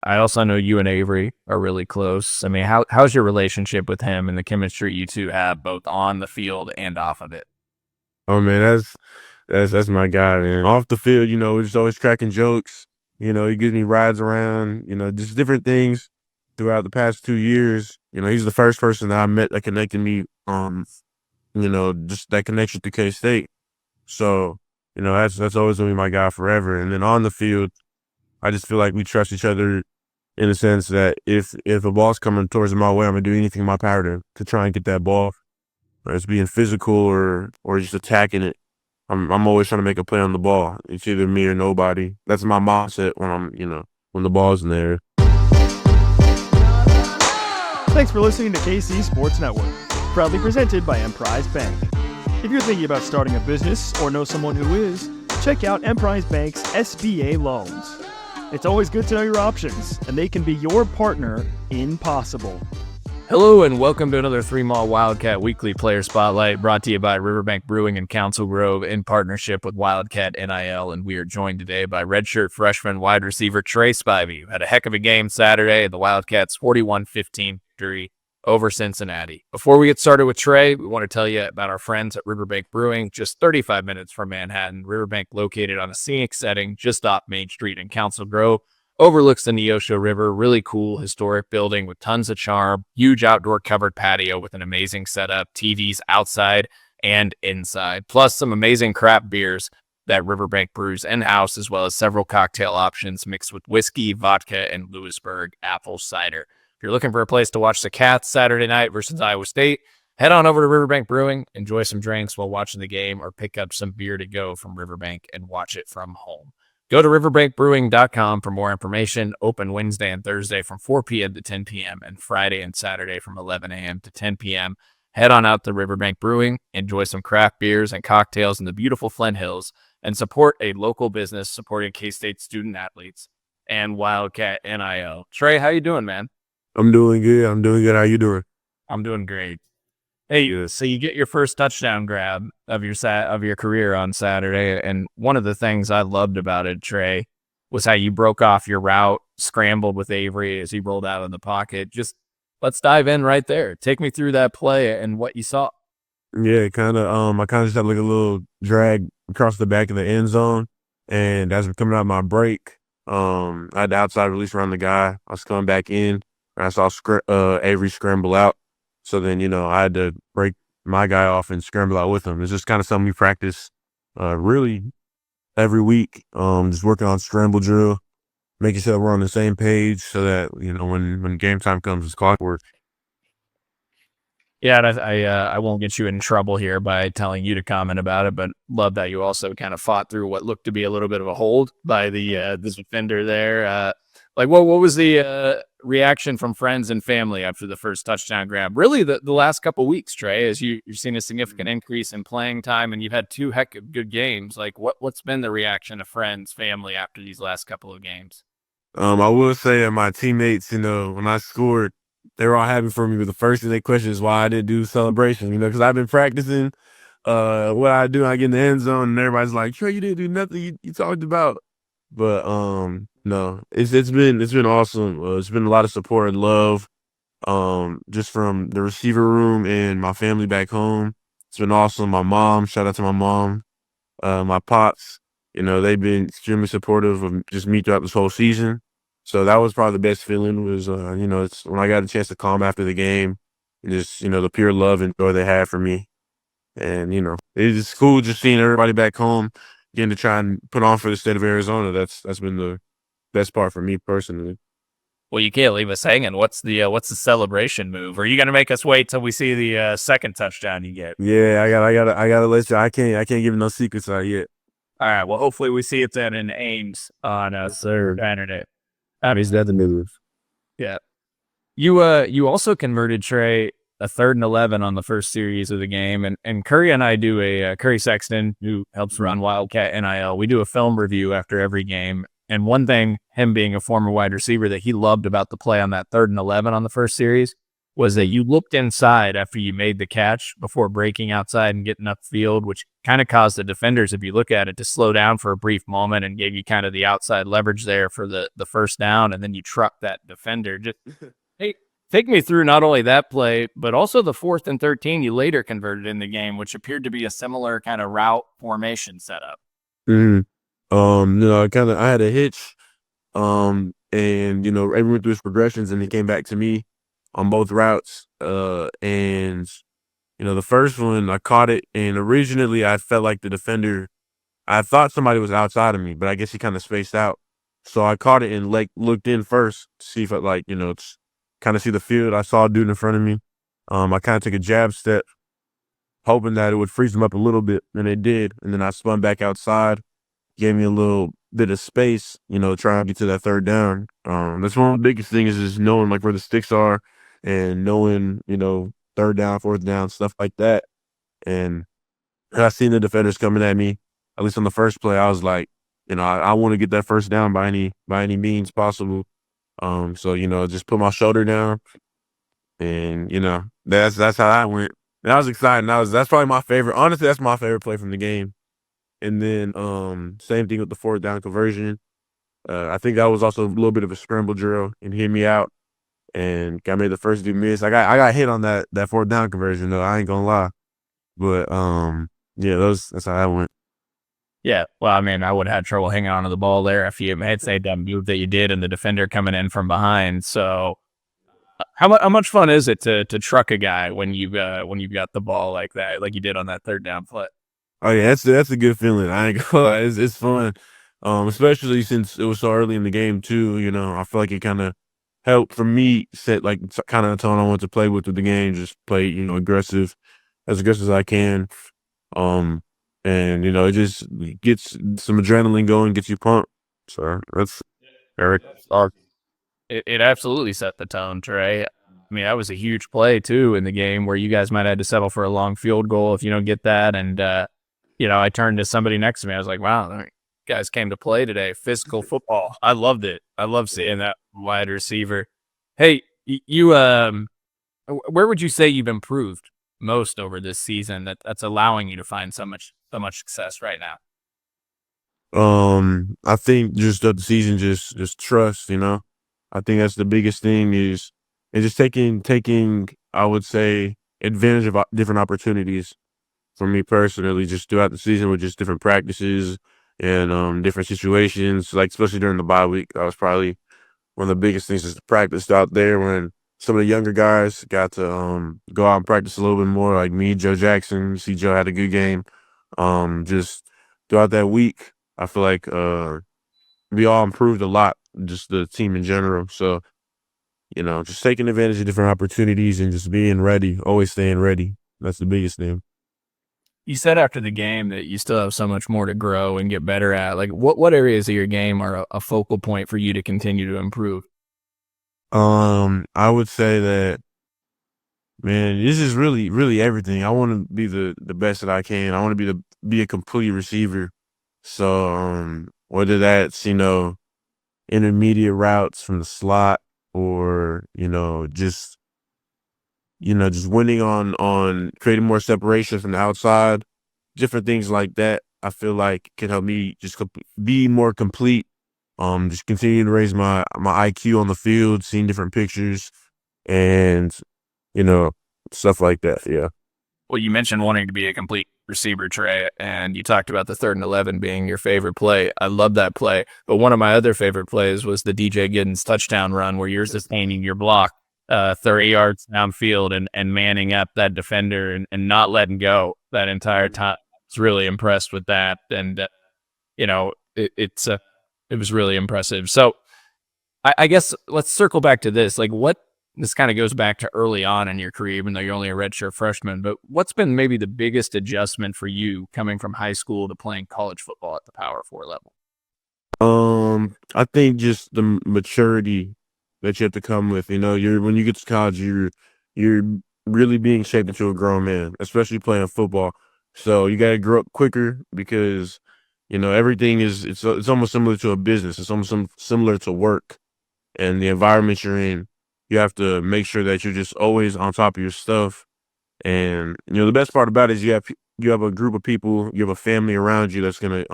I also know you and Avery are really close. I mean, how's your relationship with him and the chemistry you two have both on the field and off of it? Oh man, that's my guy, man. Off the field, we're just always cracking jokes. He gives me rides around, just different things throughout the past 2 years. He's the first person that I met that connected me, just that connection to K State. So, that's always gonna be my guy forever. And then on the field, I just feel like we trust each other in the sense that if a ball's coming towards my way, I'm gonna do anything in my power to try and get that ball. Whether it's being physical or just attacking it. I'm always trying to make a play on the ball. It's either me or nobody. That's my mindset when the ball's in there. Thanks for listening to KC Sports Network, proudly presented by Emprise Bank. If you're thinking about starting a business or know someone who is, check out Emprise Bank's SBA loans. It's always good to know your options, and they can be your partner in possible. Hello and welcome to another 3 Mall Wildcat Weekly Player Spotlight brought to you by Riverbank Brewing in Council Grove in partnership with Wildcat NIL. And we are joined today by redshirt freshman wide receiver Tre Spivey, who had a heck of a game Saturday at the Wildcats' 41-15 victory over Cincinnati. Before we get started with Tre, we want to tell you about our friends at Riverbank Brewing, just 35 minutes from Manhattan. Riverbank located on a scenic setting just off Main Street in Council Grove. Overlooks the Neosho River, really cool historic building with tons of charm, huge outdoor covered patio with an amazing setup, TVs outside and inside, plus some amazing craft beers that Riverbank brews in-house, as well as several cocktail options mixed with whiskey, vodka, and Lewisburg apple cider. If you're looking for a place to watch the Cats Saturday night versus Iowa State, head on over to Riverbank Brewing, enjoy some drinks while watching the game, or pick up some beer to go from Riverbank and watch it from home. Go to riverbankbrewing.com for more information. Open Wednesday and Thursday from 4 p.m. to 10 p.m. and Friday and Saturday from 11 a.m. to 10 p.m. Head on out to Riverbank Brewing, enjoy some craft beers and cocktails in the beautiful Flint Hills, and support a local business supporting K-State student athletes and Wildcat NIL. Tre, how you doing, man? I'm doing good. How you doing? I'm doing great. Hey, so you get your first touchdown grab of your career on Saturday, and one of the things I loved about it, Tre, was how you broke off your route, scrambled with Avery as he rolled out of the pocket. Just let's dive in right there. Take me through that play and what you saw. Yeah, kind of. I kind of just had like a little drag across the back of the end zone, and as we're coming out my break, I had the outside release around the guy. I was coming back in, and I saw Avery scramble out. So then, I had to break my guy off and scramble out with him. It's just kind of something we practice really every week. Just working on scramble drill, making sure we're on the same page so that, when game time comes, it's clockwork. Yeah, and I won't get you in trouble here by telling you to comment about it, but love that you also kind of fought through what looked to be a little bit of a hold by the defender there. What was the reaction from friends and family after the first touchdown grab? Really, the last couple weeks, Tre, as you've seen a significant increase in playing time and you've had 2 heck of good games. Like, what's been the reaction of friends, family after these last couple of games? I will say that my teammates, when I scored, they were all happy for me, but the first thing they questioned is why I didn't do celebration, because I've been practicing what I do. I get in the end zone and everybody's like, Tre, you didn't do nothing you talked about. But no, it's been awesome. It's been a lot of support and love, just from the receiver room and my family back home. It's been awesome. My mom, shout out to my mom, my pops. They've been extremely supportive of just me throughout this whole season. So that was probably the best feeling was, it's when I got a chance to call them after the game, and just the pure love and joy they had for me, and it's cool just seeing everybody back home getting to try and put on for the state of Arizona. That's been the best part for me personally. Well, you can't leave us hanging. What's the celebration move? Are you gonna make us wait till we see the second touchdown you get? Yeah, I gotta let you. I can't give no secrets out yet. All right. Well, hopefully we see it then in Ames on Saturday. He's dead the move. Yeah. You also converted, Tre, a 3rd and 11 on the first series of the game, and Curry and I do Curry Sexton, who helps run Wildcat NIL. We do a film review after every game, and one thing, him being a former wide receiver, that he loved about the play on that 3rd and 11 on the first series was that you looked inside after you made the catch before breaking outside and getting upfield, which kind of caused the defenders, if you look at it, to slow down for a brief moment and gave you kind of the outside leverage there for the first down, and then you trucked that defender. Just hey, take me through not only that play, but also the 4th and 13 you later converted in the game, which appeared to be a similar kind of route formation setup. Mhm. I had a hitch, and Avery went through his progressions, and he came back to me on both routes. And the first one I caught it, and originally I felt like the defender. I thought somebody was outside of me, but I guess he kind of spaced out. So I caught it and looked in first to see if I kind of see the field. I saw a dude in front of me. I kind of took a jab step, hoping that it would freeze him up a little bit, and it did. And then I spun back outside, gave me a little bit of space, trying to get to that third down. That's one of the biggest things is knowing like where the sticks are and knowing, third down, fourth down, stuff like that. And I seen the defenders coming at me, at least on the first play. I was like, I want to get that first down by any means possible. So, just put my shoulder down and, that's how I went. And I was excited. That's probably my favorite. Honestly, that's my favorite play from the game. And then same thing with the 4th down conversion. I think that was also a little bit of a scramble drill and hit me out. And I made the first dude miss. I got hit on that 4th down conversion though. I ain't gonna lie. But yeah, that's how I went. Yeah, well, I mean, I would have had trouble hanging on to the ball there if you had say that move that you did and the defender coming in from behind. So, how much fun is it to truck a guy when you've got the ball like that, like you did on that 3rd down play? Oh yeah, that's a good feeling. I ain't gonna lie. It's fun, especially since it was so early in the game too. I feel like it kind of helped for me set like kind of a tone I want to play with the game. Just play, aggressive as I can. And it just gets some adrenaline going, gets you pumped. So that's very awesome. It absolutely set the tone, Trey. I mean, that was a huge play too in the game where you guys might have had to settle for a long field goal if you don't get that. And I turned to somebody next to me. I was like, "Wow, guys came to play today. Physical football. I loved it. I love seeing that wide receiver." Hey, you where would you say you've improved most over this season that's allowing you to find so much success right now? I think just the season, just trust. I think that's the biggest thing is just taking I would say advantage of different opportunities for me personally, just throughout the season with just different practices and different situations, like especially during the bye week. That was probably one of the biggest things is practice out there when some of the younger guys got to go out and practice a little bit more, like me, Joe Jackson. See, Joe had a good game. Just throughout that week, I feel like we all improved a lot, just the team in general. So, just taking advantage of different opportunities and just being ready, always staying ready. That's the biggest thing. You said after the game that you still have so much more to grow and get better at. Like, what areas of your game are a focal point for you to continue to improve? I would say that, man, this is really, really everything. I want to be the best that I can. I want to be a complete receiver. So, whether that's intermediate routes from the slot or just winning on creating more separation from the outside, different things like that. I feel like can help me just be more complete. Just continue to raise my IQ on the field, seeing different pictures, and stuff like that. Yeah. Well, you mentioned wanting to be a complete receiver, Trey, and you talked about the 3rd and 11 being your favorite play. I love that play. But one of my other favorite plays was the DJ Giddens touchdown run where you're sustaining your block 30 yards downfield and manning up that defender and not letting go that entire time. I was really impressed with that. And, it was really impressive. So I guess let's circle back to this. Like this kind of goes back to early on in your career, even though you're only a redshirt freshman, but what's been maybe the biggest adjustment for you coming from high school to playing college football at the Power 4 level? I think just the maturity that you have to come with. When you get to college, you're really being shaped into a grown man, especially playing football. So you got to grow up quicker because everything it's almost similar to a business. It's almost similar to work and the environment you're in. You have to make sure that you're just always on top of your stuff. And the best part about it is you have a group of people, you have a family around you that's gonna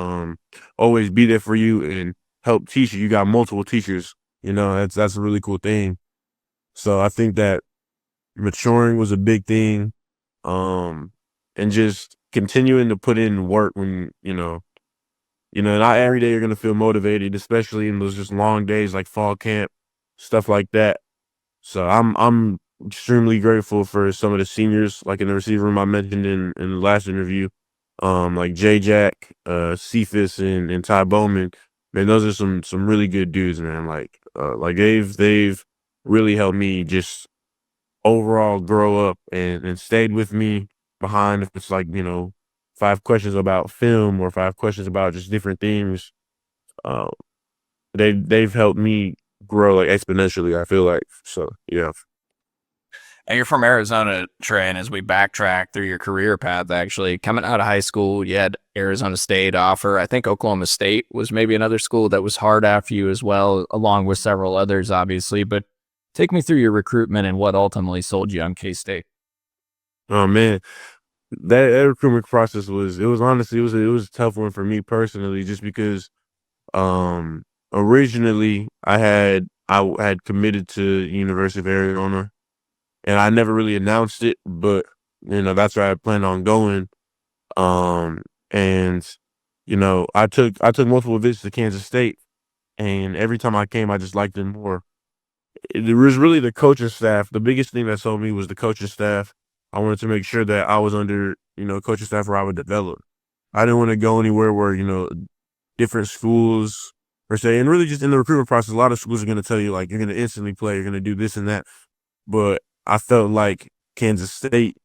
always be there for you and help teach you. You got multiple teachers. That's a really cool thing. So I think that maturing was a big thing, and just continuing to put in work when not every day you're gonna feel motivated, especially in those just long days like fall camp, stuff like that. So I'm extremely grateful for some of the seniors, like in the receiver room I mentioned in the last interview, like J Jack, Cephas, and Ty Bowman. Man, those are some really good dudes, man. Like they've really helped me just overall grow up and stayed with me behind if it's like 5 questions about film or 5 questions about just different things. Uh, they've helped me grow like exponentially, I feel like. So yeah. And you're from Arizona, Trey, and as we backtrack through your career path, actually, coming out of high school, you had Arizona State offer. I think Oklahoma State was maybe another school that was hard after you as well, along with several others, obviously. But take me through your recruitment and what ultimately sold you on K-State. Oh man, that recruitment process was honestly it was a tough one for me personally, just because originally I had committed to University of Arizona, and I never really announced it, but that's where I planned on going. And I took multiple visits to Kansas State, and every time I came, I just liked it more. It was really the coaching staff. The biggest thing that sold me was the coaching staff. I wanted to make sure that I was under coaching staff where I would develop. I didn't want to go anywhere where different schools per se, and really just in the recruitment process, a lot of schools are going to tell you like you're going to instantly play, you're going to do this and that. But I felt like Kansas State,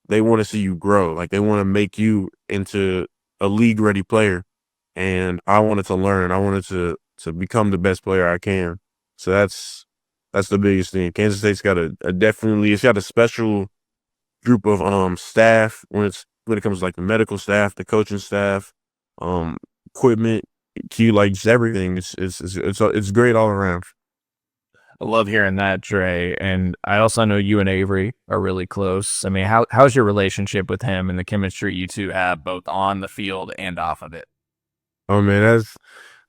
they want to see you grow. Like they want to make you into a league ready player. And I wanted to learn. I wanted to become the best player I can. So that's the biggest thing. Kansas State's got it's got a special group of staff when it comes to like the medical staff, the coaching staff, equipment, like just everything. It's great all around. I love hearing that, Trey. And I also know you and Avery are really close. I mean, how's your relationship with him and the chemistry you two have both on the field and off of it? Oh man,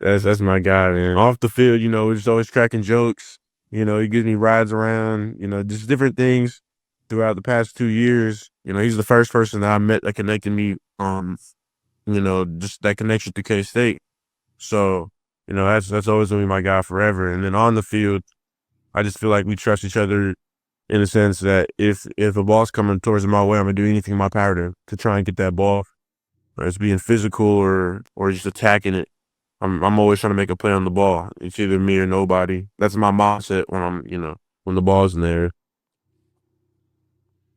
that's my guy, man. Off the field, we're just always cracking jokes. He gives me rides around, just different things throughout the past 2 years. He's the first person that I met that connected me, just that connection to K-State. So, that's always gonna be my guy forever. And then on the field, I just feel like we trust each other in the sense that if a ball's coming towards my way, I'm gonna do anything in my power to try and get that ball. Whether it's being physical or just attacking it. I'm always trying to make a play on the ball. It's either me or nobody. That's my mindset when the ball's in there.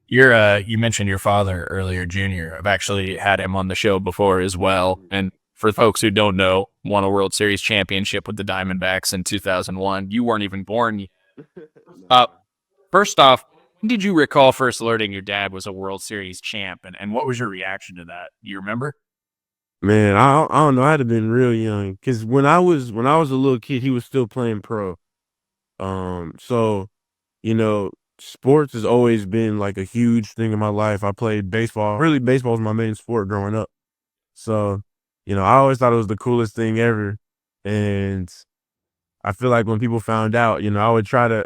You mentioned your father earlier, Junior. I've actually had him on the show before as well. And for folks who don't know, won a World Series championship with the Diamondbacks in 2001. You weren't even born yet. First off, when did you recall first learning your dad was a World Series champ, and what was your reaction to that? Do you remember? Man, I don't know. I had to been real young because when I was a little kid, he was still playing pro. So sports has always been like a huge thing in my life. I played baseball. Really, baseball was my main sport growing up. So I always thought it was the coolest thing ever, and I feel like when people found out, I would try to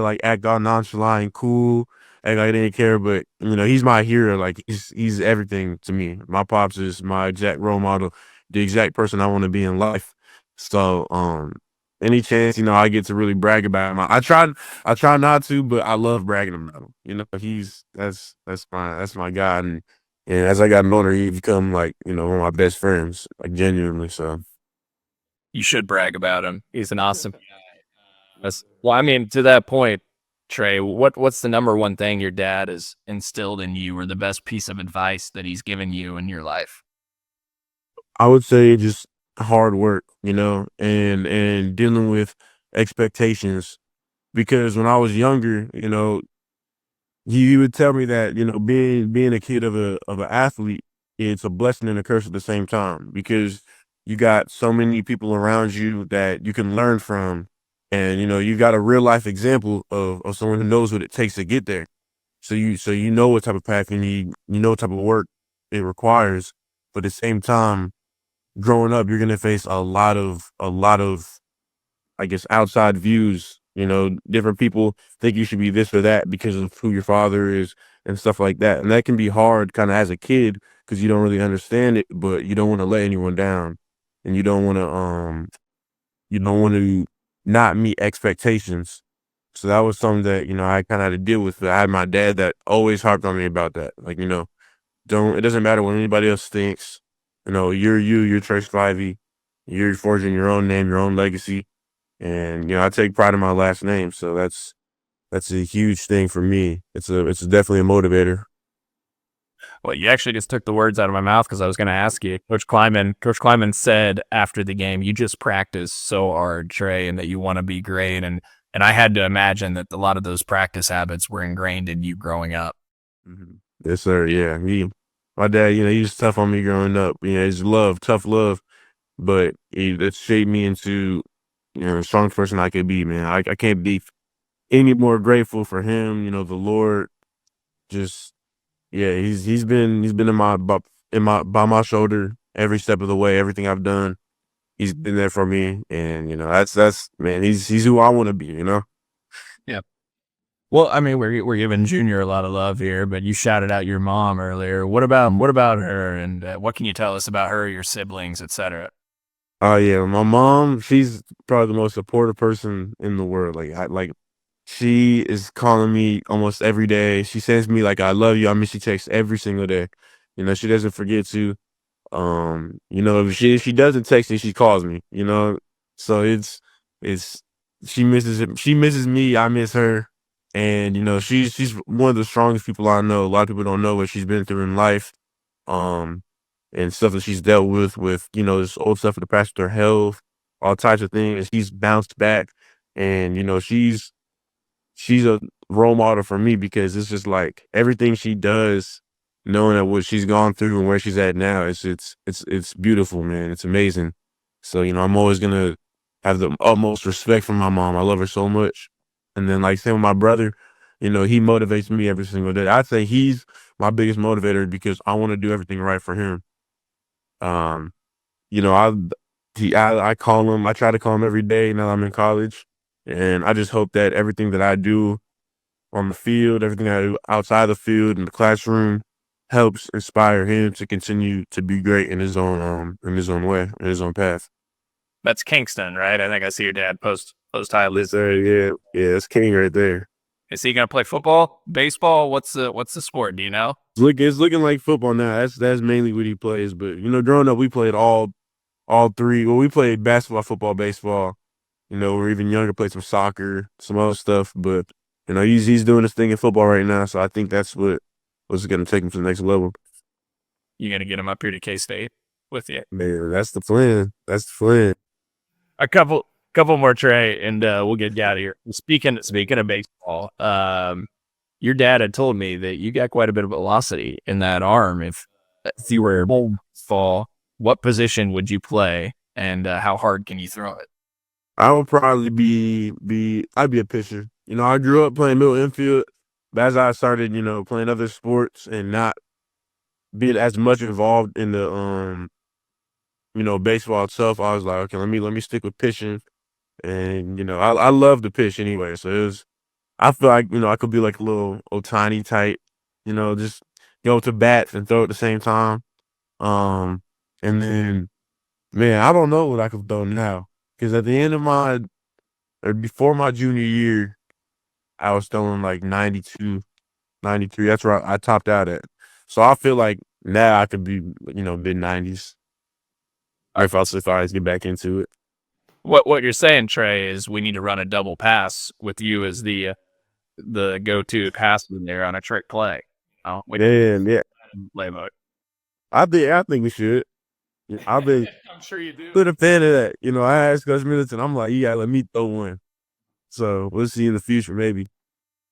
like act all nonchalant and cool, act like I didn't care. But he's my hero. Like he's everything to me. My pops is my exact role model, the exact person I want to be in life. So any chance I get to really brag about him, I try not to, but I love bragging about him. That's my guy, and as I got older, he become like one of my best friends, like genuinely. So. You should brag about him. He's an awesome guy. Well, I mean, to that point, Trey, what's the number one thing your dad has instilled in you, or the best piece of advice that he's given you in your life? I would say just hard work, and dealing with expectations. Because when I was younger, he would tell me that being a kid of an athlete, it's a blessing and a curse at the same time, because you got so many people around you that you can learn from, And, you got a real life example of someone who knows what it takes to get there. So you know what type of path you need, you know what type of work it requires. But at the same time, growing up, you're gonna face a lot of, I guess, outside views. Different people think you should be this or that because of who your father is and stuff like that. And that can be hard kind of as a kid because you don't really understand it, but you don't want to let anyone down. And you don't want to not meet expectations. So that was something that, I kind of had to deal with. I had my dad that always harped on me about that. Like, it doesn't matter what anybody else thinks. You're Tre Spivey. You're forging your own name, your own legacy. And, I take pride in my last name. So that's a huge thing for me. It's definitely a motivator. Well, you actually just took the words out of my mouth because I was going to ask you. Coach Kleiman said after the game, you just practice so hard, Tre, and that you want to be great. And I had to imagine that a lot of those practice habits were ingrained in you growing up. Mm-hmm. Yes, sir. Yeah. My dad, he was tough on me growing up. His tough love, but it shaped me into, the strongest person I could be, man. I can't be any more grateful for him. The Lord just, yeah, he's been by my shoulder every step of the way, everything I've done. He's been there for me, and that's man, he's who I want to be. Yeah. Well, I mean, we're giving Junior a lot of love here, but you shouted out your mom earlier. What about her, and what can you tell us about her, your siblings, etc.? Oh yeah, my mom, she's probably the most supportive person in the world. She is calling me almost every day. She sends me like I love you. I miss you text every single day. She doesn't forget to. If she doesn't text me, she calls me. So it's she misses me. I miss her, and she's one of the strongest people I know. A lot of people don't know what she's been through in life. And stuff that she's dealt with, this old stuff in the past with her health, all types of things. She's bounced back, and she's a role model for me because it's just like everything she does, knowing that what she's gone through and where she's at now, it's beautiful, man. It's amazing. So I'm always gonna have the utmost respect for my mom. I love her so much. And then like same with my brother, he motivates me every single day. I'd say he's my biggest motivator because I want to do everything right for him. Um, you know, I call him. I try to call him every day now I'm in college, and I just hope that everything that I do on the field, everything I do outside the field in the classroom, helps inspire him to continue to be great in his own way, in his own path. That's Kingston, right? I think I see your dad post highlights. Yeah, it's King right there. Is he gonna play football, baseball? What's the sport? Do you know? It's looking like football now. That's mainly what he plays. But growing up, we played all three. Well, we played basketball, football, baseball. We're even younger, played some soccer, some other stuff. But he's doing his thing in football right now. So I think that's what's going to take him to the next level. You gonna get him up here to K-State with you? Man, that's the plan. That's the plan. A couple more, Tre, and we'll get you out of here. Speaking of baseball, your dad had told me that you got quite a bit of velocity in that arm. If you were to fall, what position would you play, and how hard can you throw it? I would probably I'd be a pitcher. I grew up playing middle infield, but as I started, playing other sports and not being as much involved in the baseball itself, I was like, okay, let me stick with pitching. And I love to pitch anyway, so I feel like I could be like a little Ohtani type, just go to bats and throw at the same time. And then, man, I don't know what I could throw now because at the end of before my junior year, I was throwing like 92, 93. That's where I topped out at. So I feel like now I could be mid 90s. If I get back into it. What you're saying, Tre, is we need to run a double pass with you as the go-to passer there on a trick play. Yeah. Play mode. I think we should. I've been I'm sure you do. been a fan of that. I asked Coach Middleton, I'm like, you gotta let me throw one. So we'll see in the future, maybe.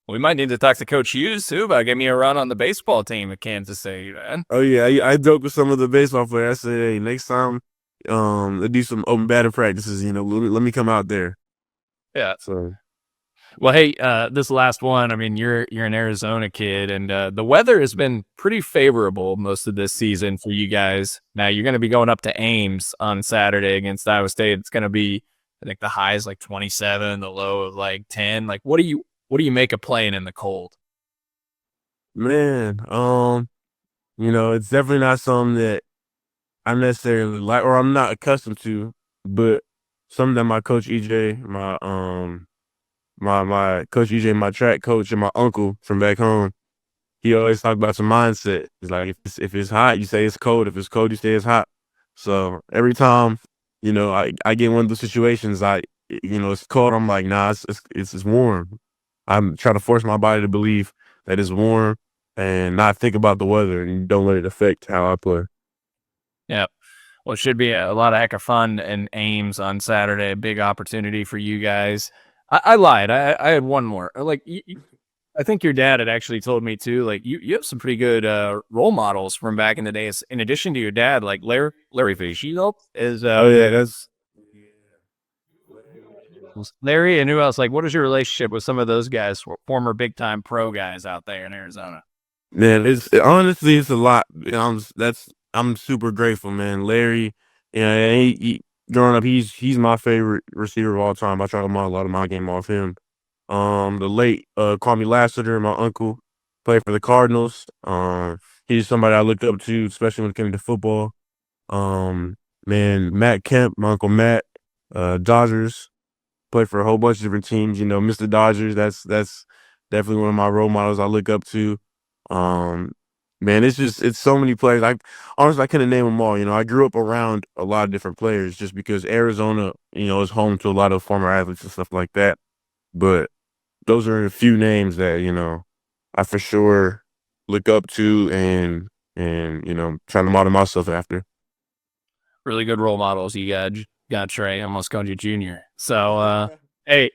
We might need to talk to Coach Hughes too about getting me a run on the baseball team at Kansas City, man. Oh yeah, I joked with some of the baseball players. I said, hey, next time, let's do some open batting practices. Let me come out there. Yeah. So Well, hey, this last one, I mean, you're an Arizona kid, and the weather has been pretty favorable most of this season for you guys. Now you're going to be going up to Ames on Saturday against Iowa State. It's going to be, I think, the high is like 27, the low of like 10. Like, what do you make of playing in the cold? man, it's definitely not something that I necessarily like or I'm not accustomed to, but something that my coach EJ, my coach EJ, my track coach, and my uncle from back home, he always talk about some mindset. It's like if it's hot, you say it's cold. If it's cold, you say it's hot. So every time, I get in one of those situations, it's cold. I'm like, nah, it's warm. I'm trying to force my body to believe that it's warm and not think about the weather and don't let it affect how I play. Yeah. Well, it should be a lot of heck of fun in Ames on Saturday. A big opportunity for you guys. I lied. I had one more. Like, I think your dad had actually told me too. Like, you have some pretty good role models from back in the days. In addition to your dad, like Larry Fischel is. Oh yeah, that's Larry, and who else? Like, what is your relationship with some of those guys, former big time pro guys out there in Arizona? man. Honestly, it's a lot. I'm super grateful, man. Larry, he growing up, he's my favorite receiver of all time. I try to model a lot of my game off him. The late Kwame Lassiter, my uncle, played for the Cardinals. He's somebody I looked up to, especially when it came to football. Man, Matt Kemp, my uncle Matt, Dodgers, played for a whole bunch of different teams. Mr. Dodgers, that's definitely one of my role models I look up to. Um, Man, it's so many players. I couldn't name them all. I grew up around a lot of different players just because Arizona, is home to a lot of former athletes and stuff like that. But those are a few names that, I for sure look up to and trying to model myself after. Really good role models. You got Trey. Almost called you Junior. So, hey,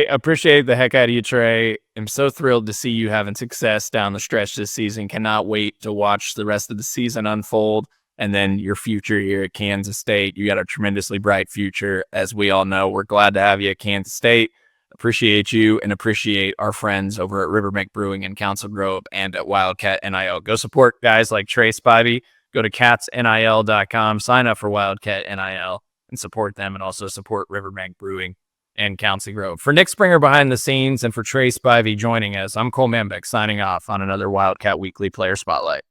appreciate the heck out of you, Trey. I'm so thrilled to see you having success down the stretch this season. Cannot wait to watch the rest of the season unfold and then your future here at Kansas State. You got a tremendously bright future, as we all know. We're glad to have you at Kansas State. Appreciate you and appreciate our friends over at Riverbank Brewing in Council Grove and at Wildcat NIL. Go support guys like Tre Spivey. Go to catsnil.com, sign up for Wildcat NIL, and support them, and also support Riverbank Brewing and Council Grove. For Nick Springer behind the scenes and for Tre Spivey joining us, I'm Cole Manbeck signing off on another Wildcat Weekly Player Spotlight.